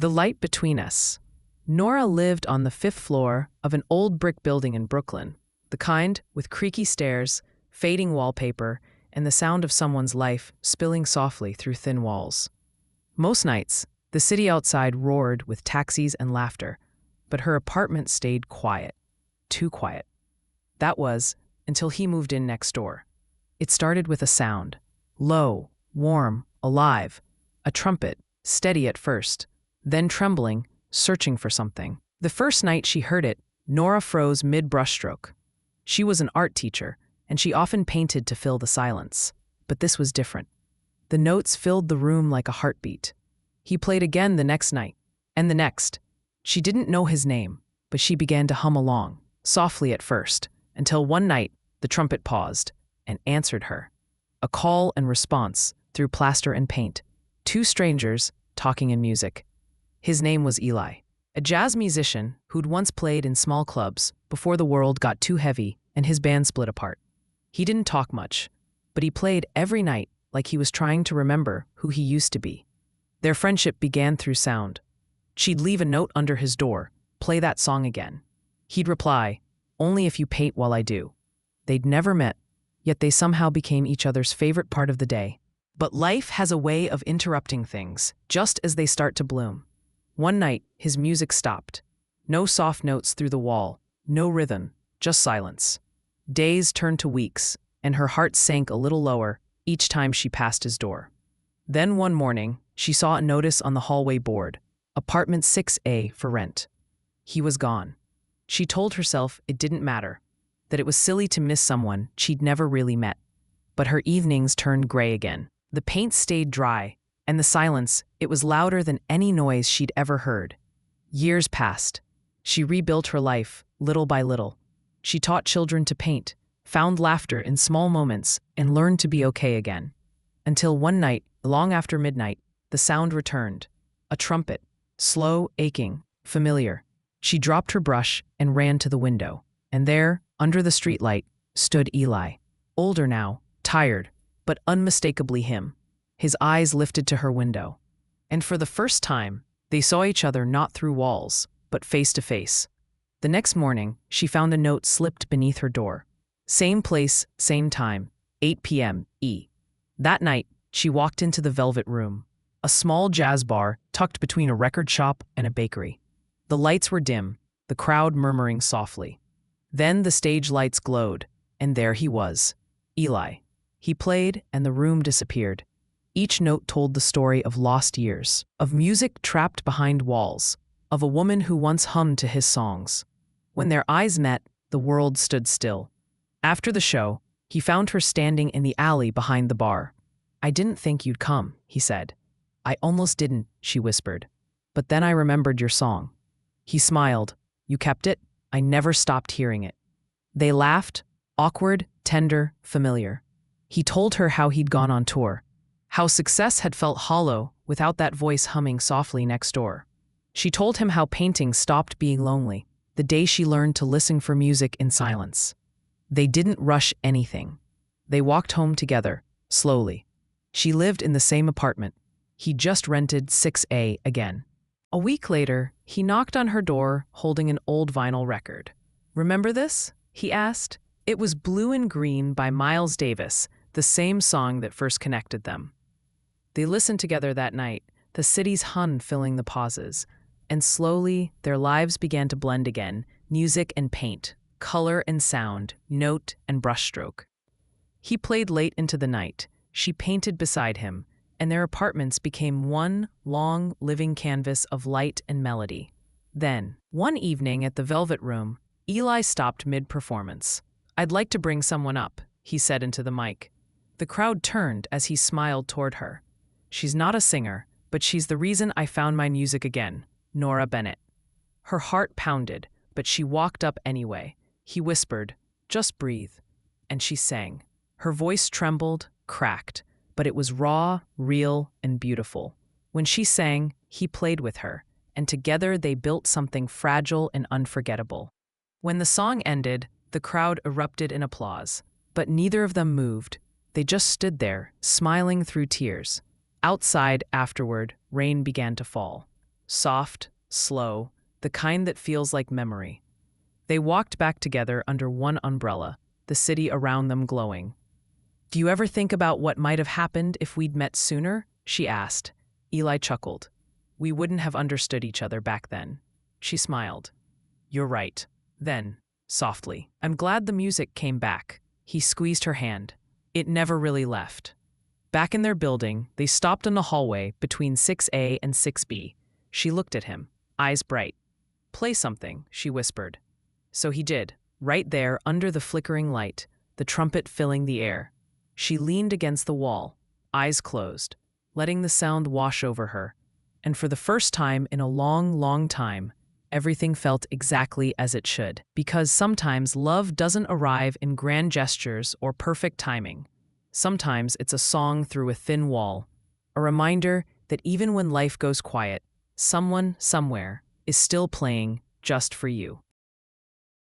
The light between us. Nora lived on the fifth floor of an old brick building in Brooklyn, the kind with creaky stairs, fading wallpaper, and the sound of someone's life spilling softly through thin walls. Most nights, the city outside roared with taxis and laughter, but her apartment stayed quiet. Too quiet. That was until he moved in next door. It started with a sound. Low, warm, alive. A trumpet, steady at first, then trembling, searching for something. The first night she heard it, Nora froze mid-brushstroke. She was an art teacher, and she often painted to fill the silence. But this was different. The notes filled the room like a heartbeat. He played again the next night, and the next. She didn't know his name, but she began to hum along, softly at first, until one night the trumpet paused and answered her. A call and response through plaster and paint. Two strangers talking in music. His name was Eli, a jazz musician who'd once played in small clubs before the world got too heavy and his band split apart. He didn't talk much, but he played every night like he was trying to remember who he used to be. Their friendship began through sound. She'd leave a note under his door, play that song again. He'd reply, "Only if you paint while I do." They'd never met, yet they somehow became each other's favorite part of the day. But life has a way of interrupting things, just as they start to bloom. One night, his music stopped. No soft notes through the wall, no rhythm, just silence. Days turned to weeks, and her heart sank a little lower each time she passed his door. Then one morning, she saw a notice on the hallway board, apartment 6A for rent. He was gone. She told herself it didn't matter, that it was silly to miss someone she'd never really met. But her evenings turned gray again. The paint stayed dry, and the silence, it was louder than any noise she'd ever heard. Years passed. She rebuilt her life, little by little. She taught children to paint, found laughter in small moments, and learned to be okay again. Until one night, long after midnight, the sound returned. A trumpet, slow, aching, familiar. She dropped her brush and ran to the window. And there, under the streetlight, stood Eli. Older now, tired, but unmistakably him. His eyes lifted to her window. And for the first time, they saw each other not through walls, but face to face. The next morning, she found a note slipped beneath her door. Same place, same time, 8 p.m. E. That night, she walked into the Velvet Room, a small jazz bar tucked between a record shop and a bakery. The lights were dim, the crowd murmuring softly. Then the stage lights glowed, and there he was, Eli. He played, and the room disappeared. Each note told the story of lost years, of music trapped behind walls, of a woman who once hummed to his songs. When their eyes met, the world stood still. After the show, he found her standing in the alley behind the bar. "I didn't think you'd come," he said. "I almost didn't," she whispered. "But then I remembered your song." He smiled. "You kept it? I never stopped hearing it." They laughed, awkward, tender, familiar. He told her how he'd gone on tour, how success had felt hollow without that voice humming softly next door. She told him how painting stopped being lonely, the day she learned to listen for music in silence. They didn't rush anything. They walked home together, slowly. She lived in the same apartment. He just rented 6A again. A week later, he knocked on her door holding an old vinyl record. "Remember this?" he asked. It was Blue and Green by Miles Davis, the same song that first connected them. They listened together that night, the city's hum filling the pauses, and slowly their lives began to blend again, music and paint, color and sound, note and brushstroke. He played late into the night. She painted beside him, and their apartments became one long, living canvas of light and melody. Then, one evening at the Velvet Room, Eli stopped mid-performance. "I'd like to bring someone up," he said into the mic. The crowd turned as he smiled toward her. "She's not a singer, but she's the reason I found my music again, Nora Bennett." Her heart pounded, but she walked up anyway. He whispered, "Just breathe." And she sang. Her voice trembled, cracked, but it was raw, real, and beautiful. When she sang, he played with her, and together they built something fragile and unforgettable. When the song ended, the crowd erupted in applause, but neither of them moved. They just stood there, smiling through tears. Outside, afterward, rain began to fall. soft, slow, the kind that feels like memory. They walked back together under one umbrella, the city around them glowing. "Do you ever think about what might have happened if we'd met sooner?" she asked. Eli chuckled. "We wouldn't have understood each other back then." She smiled. "You're right." Then, softly, "I'm glad the music came back." He squeezed her hand. It never really left. Back in their building, they stopped in the hallway between 6A and 6B. She looked at him, eyes bright. "Play something," she whispered. So he did, right there under the flickering light, the trumpet filling the air. She leaned against the wall, eyes closed, letting the sound wash over her. And for the first time in a long, long time, everything felt exactly as it should. Because sometimes love doesn't arrive in grand gestures or perfect timing. Sometimes it's a song through a thin wall, a reminder that even when life goes quiet, someone, somewhere, is still playing just for you.